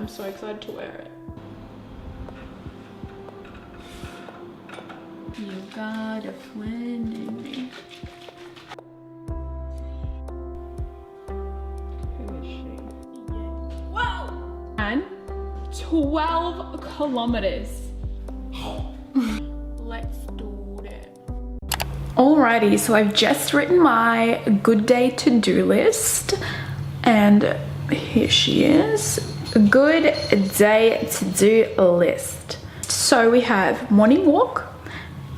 I'm so excited to wear it. You got a friend in me. Who is she? Yeah. Whoa! And 12 kilometers. Let's do it. Alrighty, so I've just written my good day to-do list, and here she is. Good day to-do list. So we have morning walk,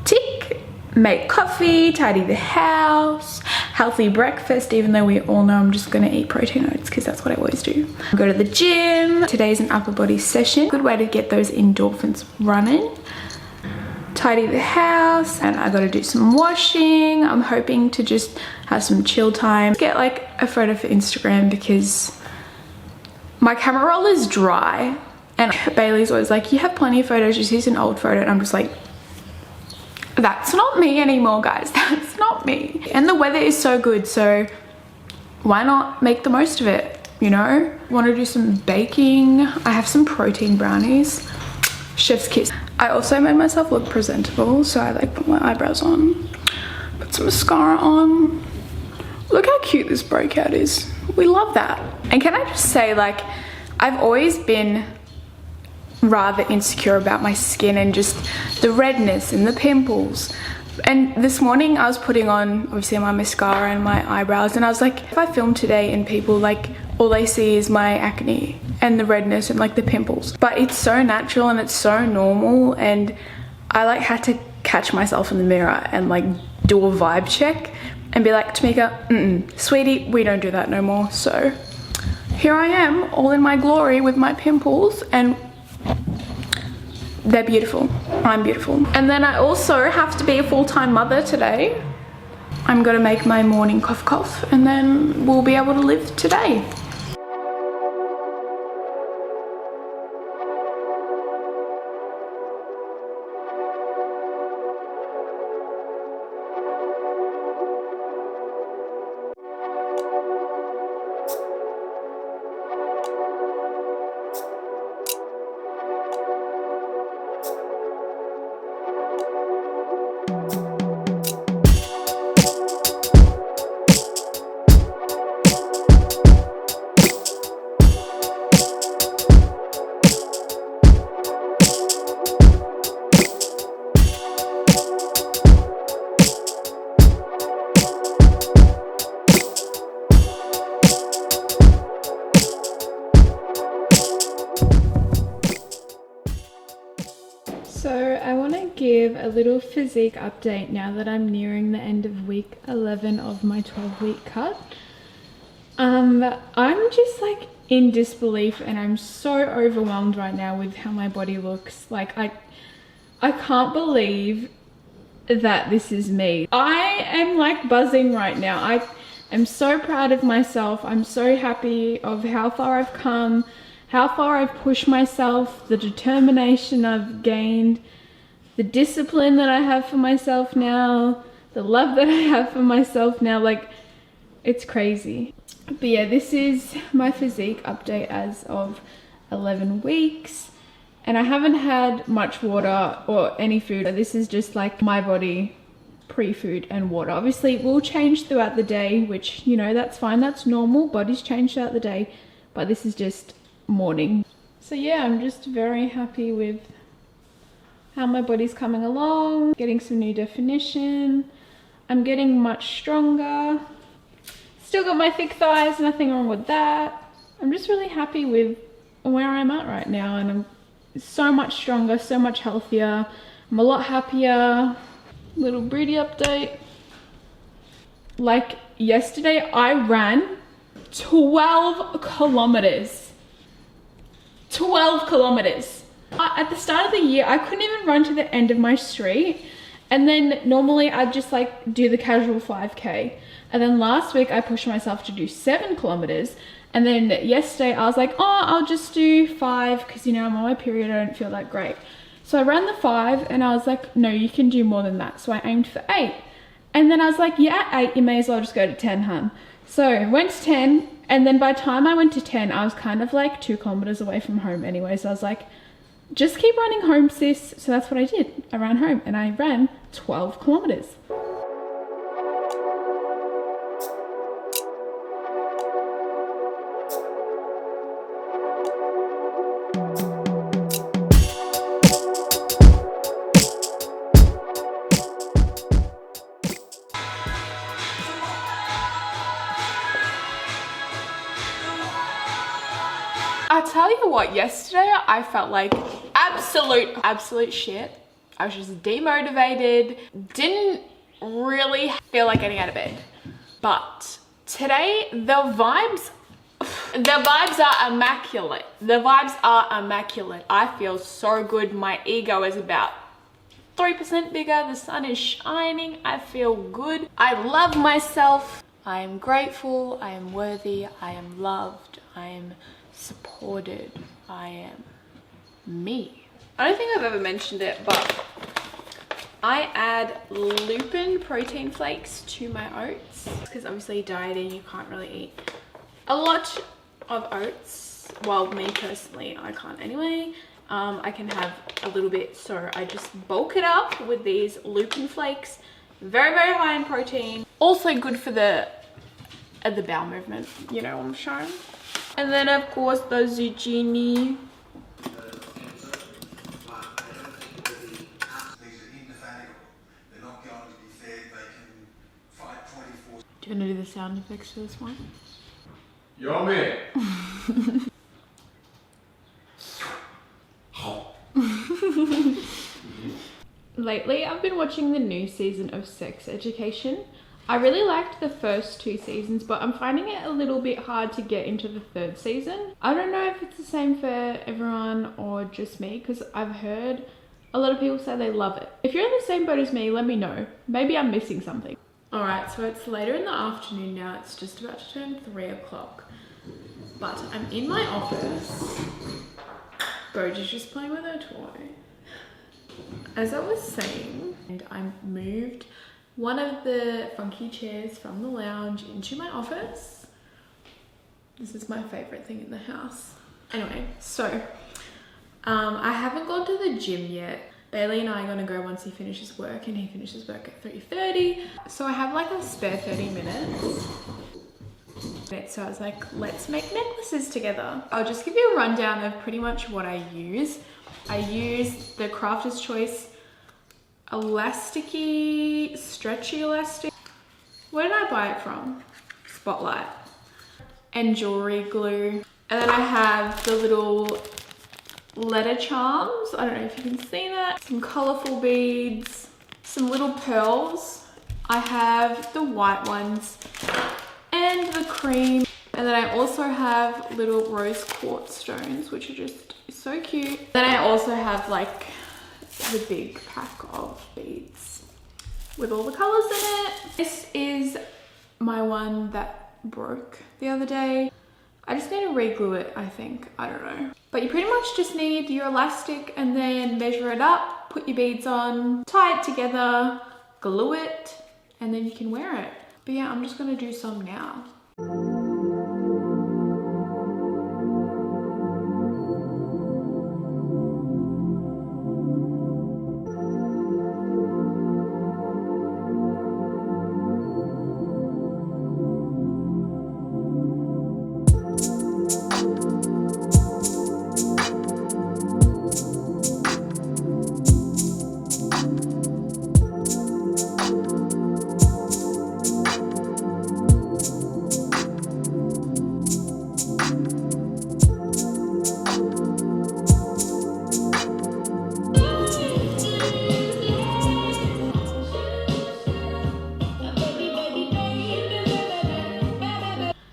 tick, make coffee, tidy the house, healthy breakfast, even though we all know I'm just gonna eat protein oats because that's what I always do. Go to the gym. Today's an upper body session. Good way to get those endorphins running. Tidy the house, and I gotta do some washing. I'm hoping to just have some chill time. Get like a photo for Instagram because my camera roll is dry, and Bailey's always like, you have plenty of photos, just use an old photo, and I'm just like, that's not me anymore, guys. That's not me. And the weather is so good, so why not make the most of it, you know? Want to do some baking. I have some protein brownies. Chef's kiss. I also made myself look presentable, so I like put my eyebrows on, put some mascara on. Look how cute this breakout is. We love that. And can I just say, like, I've always been rather insecure about my skin and just the redness and the pimples. And this morning I was putting on obviously my mascara and my eyebrows, and I was like, if I film today and people like all they see is my acne and the redness and like the pimples, but it's so natural and it's so normal, and I like had to catch myself in the mirror and like do a vibe check and be like, Tamika, sweetie, we don't do that no more. So here I am, all in my glory with my pimples, and they're beautiful. I'm beautiful. And then I also have to be a full-time mother today. I'm gonna make my morning cough cough, and then we'll be able to live today. So I want to give a little physique update now that I'm nearing the end of week 11 of my 12-week cut. I'm just like in disbelief, and I'm so overwhelmed right now with how my body looks. Like I can't believe that this is me. I am like buzzing right now. I am so proud of myself. I'm so happy of how far I've come, how far I've pushed myself, the determination I've gained, the discipline that I have for myself now, the love that I have for myself now. Like, it's crazy. But yeah, this is my physique update as of 11 weeks. And I haven't had much water or any food. This is just like my body pre-food and water. Obviously it will change throughout the day, which, you know, that's fine. That's normal. Bodies change throughout the day. But this is just morning. So yeah, I'm just very happy with how my body's coming along, getting some new definition. I'm getting much stronger. Still got my thick thighs, nothing wrong with that. I'm just really happy with where I'm at right now, and I'm so much stronger, so much healthier. I'm a lot happier. Little booty update. Like yesterday I ran 12 kilometers. 12 kilometers. At the start of the year, I couldn't even run to the end of my street. And then normally I'd just like do the casual 5K. And then last week I pushed myself to do 7 kilometers. And then yesterday I was like, oh, I'll just do 5 because, you know, I'm on my period, I don't feel that great. So I ran the 5 and I was like, no, you can do more than that. So I aimed for 8. And then I was like, yeah, at 8, you may as well just go to 10, hun. So went to 10, and then by the time I went to 10, I was kind of like 2 kilometers away from home anyway. So I was like, just keep running home, sis. So that's what I did. I ran home and I ran 12 kilometers. I tell you what, yesterday I felt like absolute shit. I was just demotivated, didn't really feel like getting out of bed. But today the vibes are immaculate. The vibes are immaculate. I feel so good. My ego is about 3% bigger. The sun is shining. I feel good. I love myself. I am grateful. I am worthy. I am loved. I am supported. I am me. I don't think I've ever mentioned it, but I add lupin protein flakes to my oats because obviously dieting, you can't really eat a lot of oats. Well, me personally, I can't anyway. I can have a little bit, so I just bulk it up with these lupin flakes. Very high in protein. Also good for the bowel movement, you know what I'm showing. And then of course the zucchini. Do you want to do the sound effects for this one? Yummy! Lately I've been watching the new season of Sex Education. I really liked the first 2 seasons, but I'm finding it a little bit hard to get into the 3rd season. I don't know if it's the same for everyone or just me, because I've heard a lot of people say they love it. If you're in the same boat as me, let me know. Maybe I'm missing something. Alright, so it's later in the afternoon now. It's just about to turn 3 o'clock. But I'm in my office. Boja's just playing with her toy. As I was saying, and I moved one of the funky chairs from the lounge into my office. This is my favorite thing in the house. Anyway, so I haven't gone to the gym yet. Bailey and I are gonna go once he finishes work, and he finishes work at 3:30. So I have like a spare 30 minutes. So I was like, let's make necklaces together. I'll just give you a rundown of pretty much what I use. I use the Crafter's Choice elasticy, stretchy elastic. Where did I buy it from? Spotlight. And jewelry glue. And then I have the little letter charms. I don't know if you can see that. Some colorful beads, some little pearls. I have the white ones and the cream. And then I also have little rose quartz stones, which are just so cute. Then I also have like the big pack of beads with all the colors in it. This is my one that broke the other day. I just need to re-glue it, I think. I don't know. But you pretty much just need your elastic and then measure it up, put your beads on, tie it together, glue it, and then you can wear it. But yeah, I'm just gonna do some now.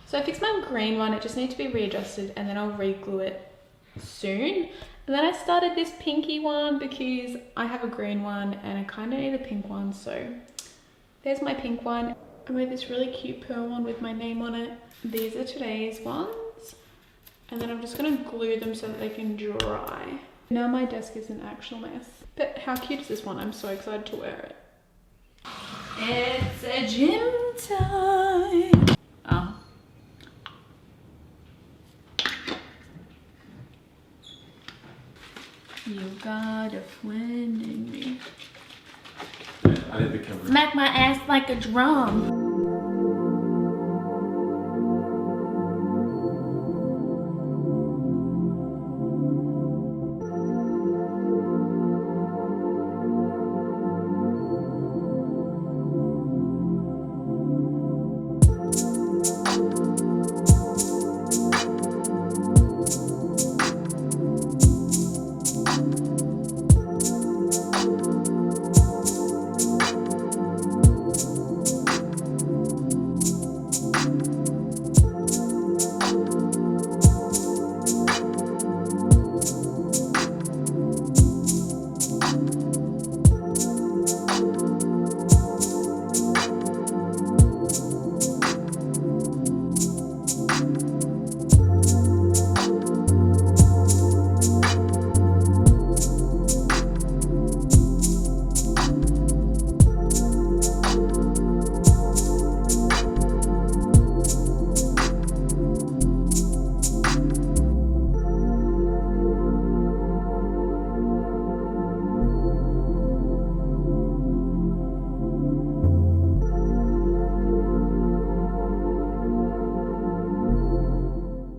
So I fixed my green one, it just needs to be readjusted, and then I'll re-glue it soon. And then I started this pinky one because I have a green one and I kind of need a pink one, so there's my pink one. I made this really cute pearl one with my name on it. These are today's ones, and then I'm just gonna glue them so that they can dry. Now my desk is an actual mess. But how cute is this one? I'm so excited to wear it. It's a gym time. Oh. You got a friend in me. I need the camera. Smack my ass like a drum.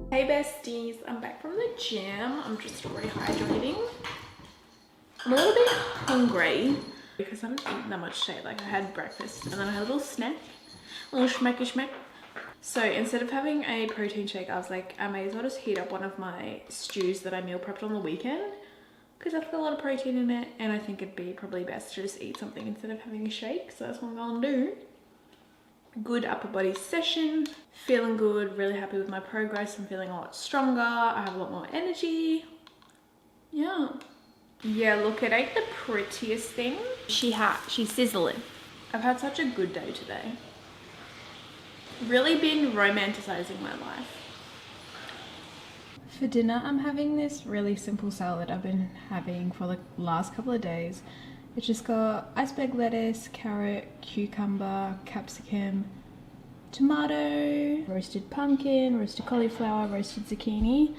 Hey besties, I'm back from the gym. I'm just rehydrating. I'm a little bit hungry because I haven't eaten that much today. Like I had breakfast and then I had a little snack, a little schmacky schmack. So instead of having a protein shake, I was like, I may as well just heat up one of my stews that I meal prepped on the weekend because I've got a lot of protein in it and I think it'd be probably best to just eat something instead of having a shake. So that's what I'm gonna do. Good upper body session, feeling good, really happy with my progress. I'm feeling a lot stronger, I have a lot more energy. Yeah, look, it ain't the prettiest thing. She's sizzling. I've had such a good day today. Really been romanticizing my life. For dinner, I'm having this really simple salad I've been having for the last couple of days. It's just got iceberg lettuce, carrot, cucumber, capsicum, tomato, roasted pumpkin, roasted cauliflower, roasted zucchini,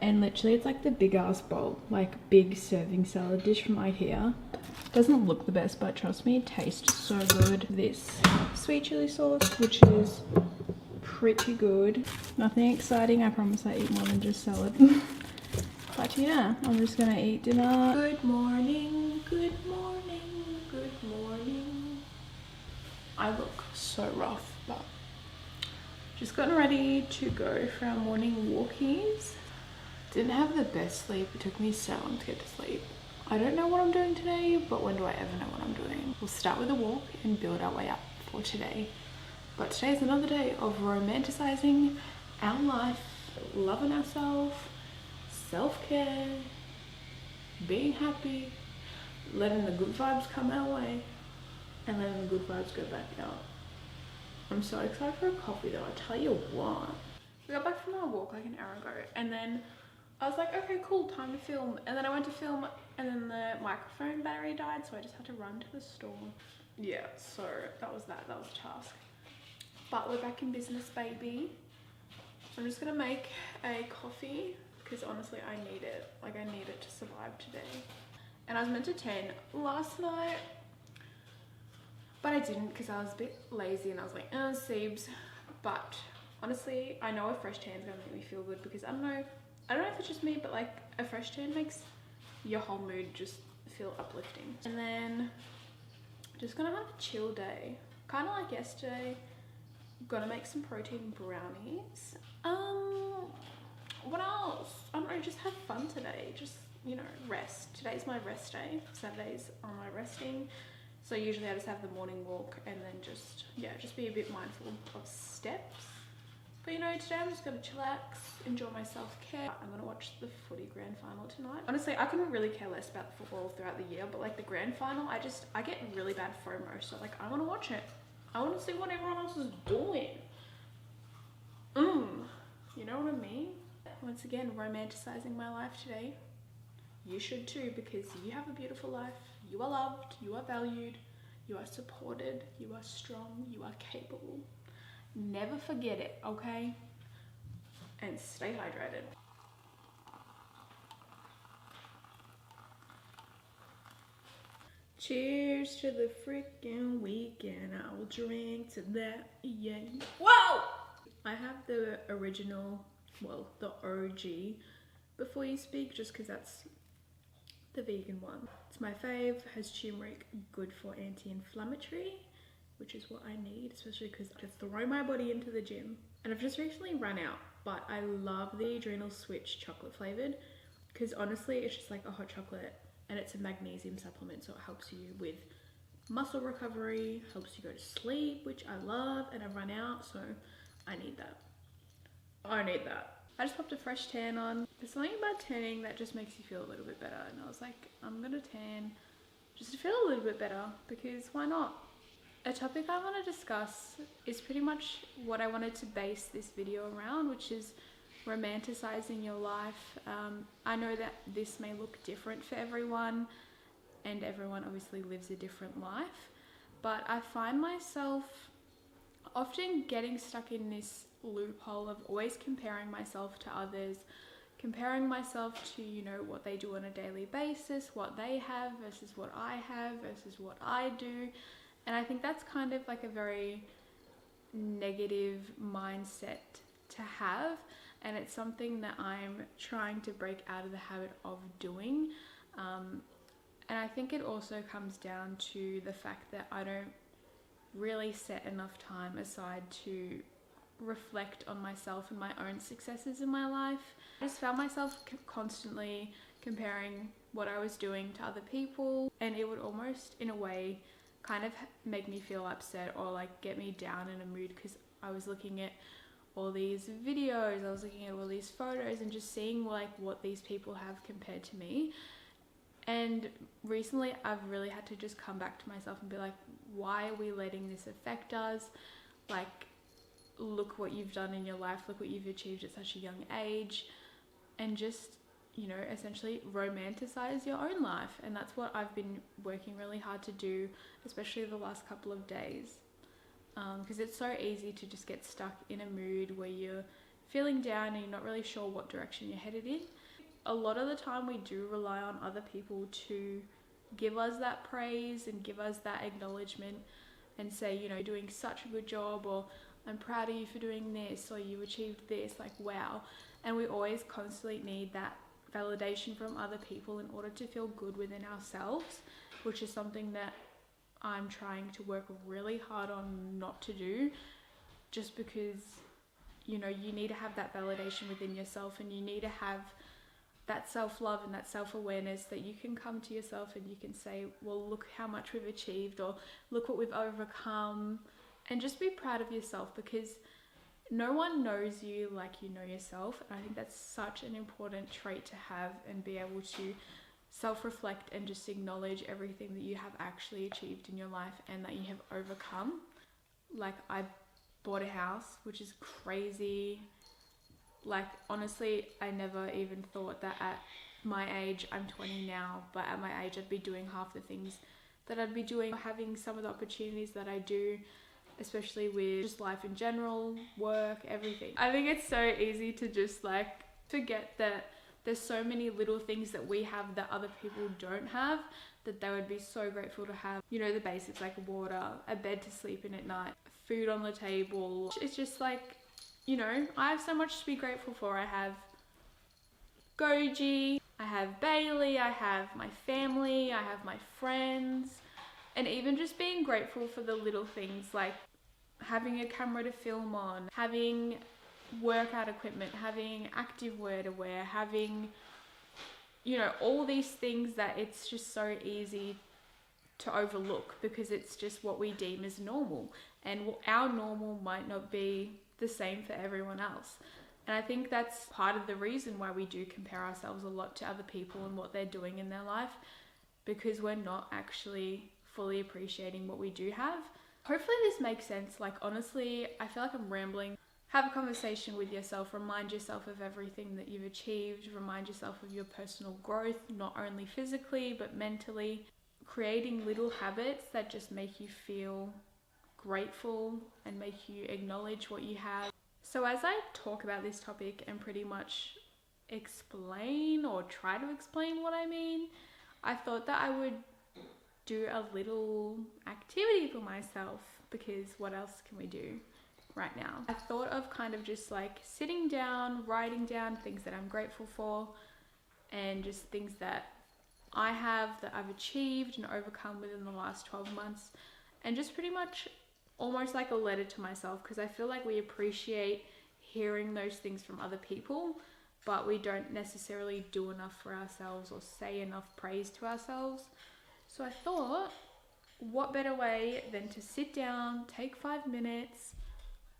and literally it's like the big ass bowl, like big serving salad dish from IKEA. Doesn't look the best, but trust me, it tastes so good. This sweet chili sauce, which is pretty good. Nothing exciting, I promise I eat more than just salad. But yeah, I'm just gonna eat dinner. Good morning, good morning, good morning. I look so rough, but just gotten ready to go for our morning walkies. Didn't have the best sleep, it took me so long to get to sleep. I don't know what I'm doing today, but when do I ever know what I'm doing? We'll start with a walk and build our way up for today. But today's another day of romanticizing our life, loving ourselves, self-care, being happy, letting the good vibes come our way, and letting the good vibes go back out. I'm so excited for a coffee though, I tell you what. We got back from our walk like an hour ago, and then I was like, okay, cool, time to film. And then I went to film, and then the microphone battery died, so I just had to run to the store. Yeah, so that was a task. But we're back in business, baby. I'm just gonna make a coffee because honestly I need it. Like I need it to survive today. And I was meant to tan last night, but I didn't because I was a bit lazy and I was like, Siebes. But honestly, I know a fresh tan is gonna make me feel good because I don't know if it's just me, but like a fresh tan makes your whole mood just feel uplifting. And then just gonna have a chill day, kind of like yesterday. Gonna make some protein brownies. What else? I don't know, just have fun today. Just, you know, rest. Today's my rest day. Saturdays are my resting. So usually I just have the morning walk and then just be a bit mindful of steps. But you know, today I'm just gonna chillax, enjoy my self-care. I'm gonna watch the footy grand final tonight. Honestly, I couldn't really care less about football throughout the year, but like the grand final, I get really bad FOMO. So like, I wanna watch it. I want to see what everyone else is doing. You know what I mean? Once again, romanticizing my life today. You should too, because you have a beautiful life. You are loved, you are valued, you are supported, you are strong, you are capable. Never forget it, okay? And stay hydrated. Cheers to the freaking weekend. I will drink to that. Yeah. Whoa! I have the original, well, the OG Before You Speak, just because that's the vegan one. It's my fave, has turmeric, good for anti-inflammatory, which is what I need, especially because I just throw my body into the gym. And I've just recently run out, but I love the Adrenal Switch chocolate flavored, because honestly, it's just like a hot chocolate and it's a magnesium supplement, so it helps you with muscle recovery, helps you go to sleep, which I love, and I've run out, so I need that. I need that. I just popped a fresh tan on. There's something about tanning that just makes you feel a little bit better, and I was like, I'm gonna tan just to feel a little bit better, because why not? A topic I want to discuss is pretty much what I wanted to base this video around, which is romanticizing your life. I know that this may look different for everyone, and everyone obviously lives a different life, but I find myself often getting stuck in this loophole of always comparing myself to others, comparing myself to, you know, what they do on a daily basis, what they have versus what I have versus what I do. And I think that's kind of like a very negative mindset to have, and it's something that I'm trying to break out of the habit of doing. And I think it also comes down to the fact that I don't really set enough time aside to reflect on myself and my own successes in my life. I just found myself constantly comparing what I was doing to other people, and it would almost, in a way, kind of make me feel upset or like get me down in a mood, because I was looking at all these videos, I was looking at all these photos and just seeing like what these people have compared to me. And recently I've really had to just come back to myself and be like, why are we letting this affect us? Like, look what you've done in your life, look what you've achieved at such a young age, and just, you know, essentially romanticize your own life. And that's what I've been working really hard to do, especially the last couple of days. Because it's so easy to just get stuck in a mood where you're feeling down and you're not really sure what direction you're headed in. A lot of the time we do rely on other people to give us that praise and give us that acknowledgement and say, you know, you're doing such a good job, or I'm proud of you for doing this, or you achieved this, like wow. And we always constantly need that validation from other people in order to feel good within ourselves, which is something that I'm trying to work really hard on not to do, just because, you know, you need to have that validation within yourself, and you need to have that self-love and that self-awareness that you can come to yourself and you can say, well, look how much we've achieved, or look what we've overcome, and just be proud of yourself, because no one knows you like you know yourself. And I think that's such an important trait to have, and be able to self-reflect and just acknowledge everything that you have actually achieved in your life and that you have overcome. Like, I bought a house, which is crazy. Like, honestly, I never even thought that at my age, I'm 20 now, but at my age I'd be doing half the things that I'd be doing, having some of the opportunities that I do, especially with just life in general, work, everything. I think it's so easy to just like forget that there's so many little things that we have that other people don't have, that they would be so grateful to have. You know, the basics like water, a bed to sleep in at night, food on the table. It's just like, you know, I have so much to be grateful for. I have Goji, I have Bailey, I have my family, I have my friends, and even just being grateful for the little things like having a camera to film on, having workout equipment, having activewear to wear, having, you know, all these things that it's just so easy to overlook, because it's just what we deem as normal, and our normal might not be the same for everyone else. And I think that's part of the reason why we do compare ourselves a lot to other people and what they're doing in their life, because we're not actually fully appreciating what we do have. Hopefully this makes sense. Like, honestly, I feel like I'm rambling. Have a conversation with yourself, remind yourself of everything that you've achieved, remind yourself of your personal growth, not only physically but mentally, creating little habits that just make you feel grateful and make you acknowledge what you have. So as I talk about this topic and pretty much explain or try to explain what I mean, I thought that I would do a little activity for myself, because what else can we do right now? I thought of kind of just like sitting down, writing down things that I'm grateful for, and just things that I have that I've achieved and overcome within the last 12 months, and just pretty much almost like a letter to myself, because I feel like we appreciate hearing those things from other people, but we don't necessarily do enough for ourselves or say enough praise to ourselves. So I thought, what better way than to sit down, take 5 minutes,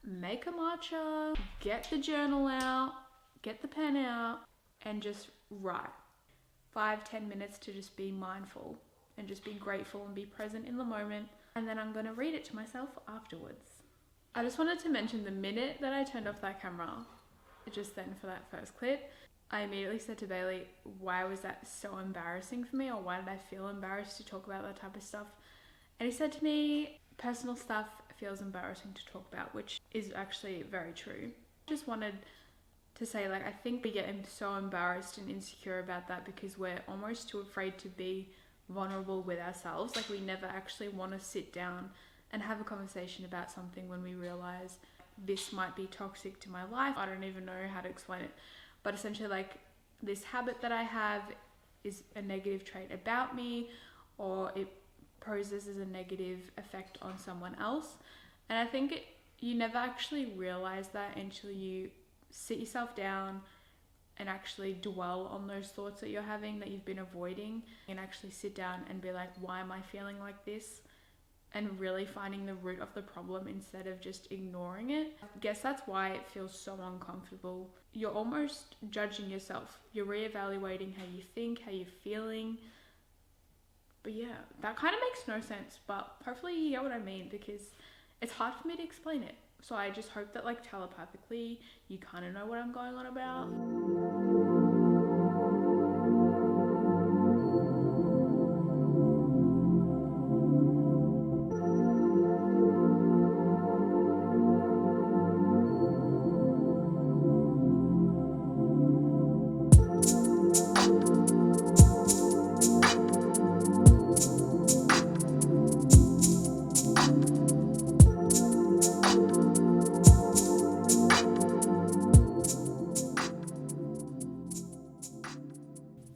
make a matcha, get the journal out, get the pen out, and just write 5-10 minutes to just be mindful and just be grateful and be present in the moment. And then I'm going to read it to myself afterwards. I just wanted to mention, the minute that I turned off that camera, just then for that first clip, I immediately said to Bailey, why was that so embarrassing for me, or why did I feel embarrassed to talk about that type of stuff? And he said to me, personal stuff feels embarrassing to talk about, which is actually very true. I just wanted to say, like, I think we get so embarrassed and insecure about that because we're almost too afraid to be vulnerable with ourselves. Like, we never actually want to sit down and have a conversation about something when we realize this might be toxic to my life. I don't even know how to explain it, but essentially, like, this habit that I have is a negative trait about me, or it poses as a negative effect on someone else. And I think you never actually realize that until you sit yourself down and actually dwell on those thoughts that you're having, that you've been avoiding, and actually sit down and be like, why am I feeling like this? And really finding the root of the problem instead of just ignoring it. I guess that's why it feels so uncomfortable. You're almost judging yourself. You're reevaluating how you think, how you're feeling. But yeah, that kind of makes no sense, but hopefully you get what I mean, because it's hard for me to explain it. So I just hope that, like, telepathically you kind of know what I'm going on about.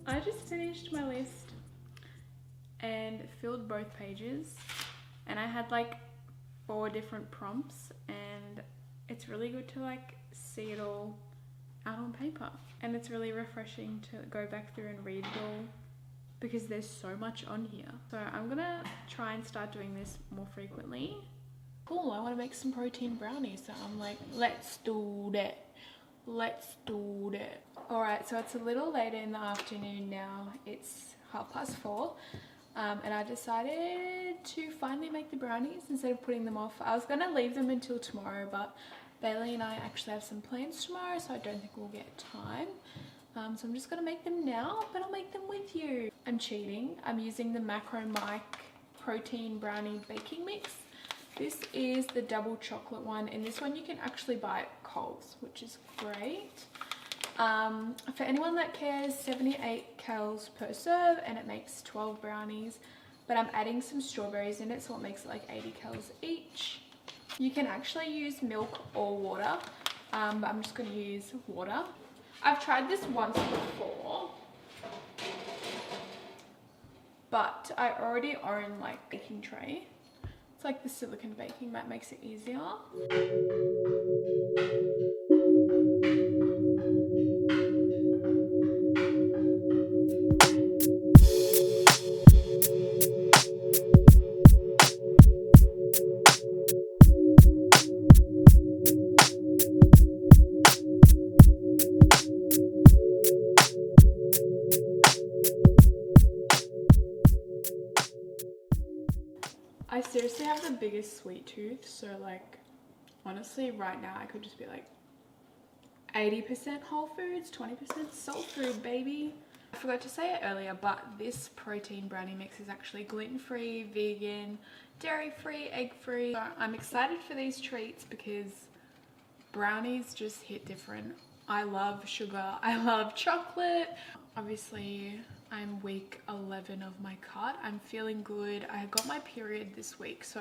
I just finished my list and filled both pages, and I had like 4 different prompts, and it's really good to like see it all out on paper, and it's really refreshing to go back through and read it all, because there's so much on here. So I'm gonna try and start doing this more frequently. Cool, I want to make some protein brownies, so I'm like, let's do that. Let's do that. Alright, so it's a little later in the afternoon now. It's 4:30. And I decided to finally make the brownies instead of putting them off. I was going to leave them until tomorrow, but Bailey and I actually have some plans tomorrow, so I don't think we'll get time. So I'm just going to make them now, but I'll make them with you. I'm cheating. I'm using the Macro Mike protein brownie baking mix. This is the double chocolate one, and this one you can actually buy at Coles, which is great. For anyone that cares, 78 calories per serve, and it makes 12 brownies, but I'm adding some strawberries in it, so it makes it like 80 calories each. You can actually use milk or water, but I'm just going to use water. I've tried this once before, but I already own like baking tray. It's like the silicone baking mat, makes it easier. I seriously have the biggest sweet tooth, so like honestly right now I could just be like 80% whole foods, 20% soul food, baby. I forgot to say it earlier, but this protein brownie mix is actually gluten-free, vegan, dairy-free, egg-free. So I'm excited for these treats because brownies just hit different. I love sugar, I love chocolate. Obviously I'm week 11 of my cut. I'm feeling good. I got my period this week, so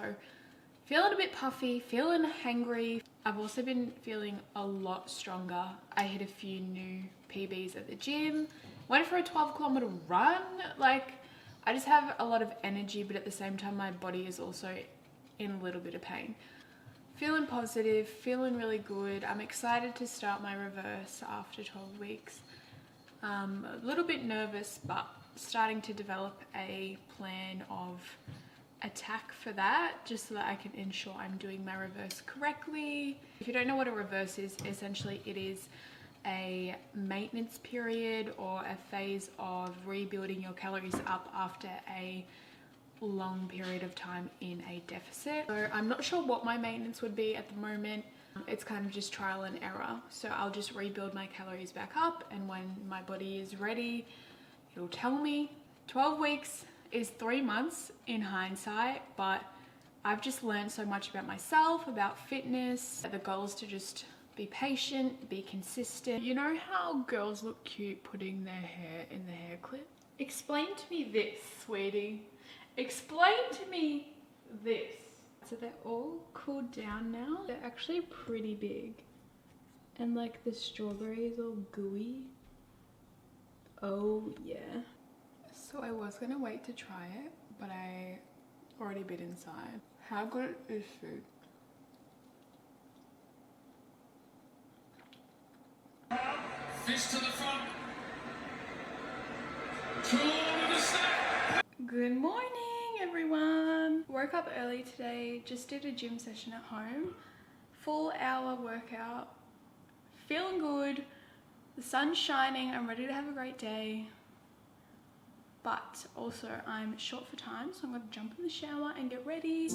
feeling a bit puffy, feeling hangry. I've also been feeling a lot stronger. I hit a few new PBs at the gym, went for a 12-kilometer run. Like, I just have a lot of energy, but at the same time my body is also in a little bit of pain. Feeling positive, feeling really good. I'm excited to start my reverse after 12 weeks. A little bit nervous, but starting to develop a plan of attack for that, just so that I can ensure I'm doing my reverse correctly. If you don't know what a reverse is, essentially it is a maintenance period or a phase of rebuilding your calories up after a long period of time in a deficit. So I'm not sure what my maintenance would be at the moment. It's kind of just trial and error. So I'll just rebuild my calories back up, and when my body is ready, it'll tell me. 12 weeks is 3 months in hindsight, but I've just learned so much about myself, about fitness. The goal is to just be patient, be consistent. You know how girls look cute putting their hair in the hair clip? Explain to me this, sweetie. Explain to me this. So they're all cooled down now. They're actually pretty big. And like the strawberry is all gooey. Oh yeah. So I was gonna wait to try it, but I already bit inside. How good is food? Fist to the front. Toe to the step. Good morning, everyone. Woke up early today, just did a gym session at home. Full hour workout. Feeling good. The sun's shining. I'm ready to have a great day. But also I'm short for time, so I'm gonna jump in the shower and get ready.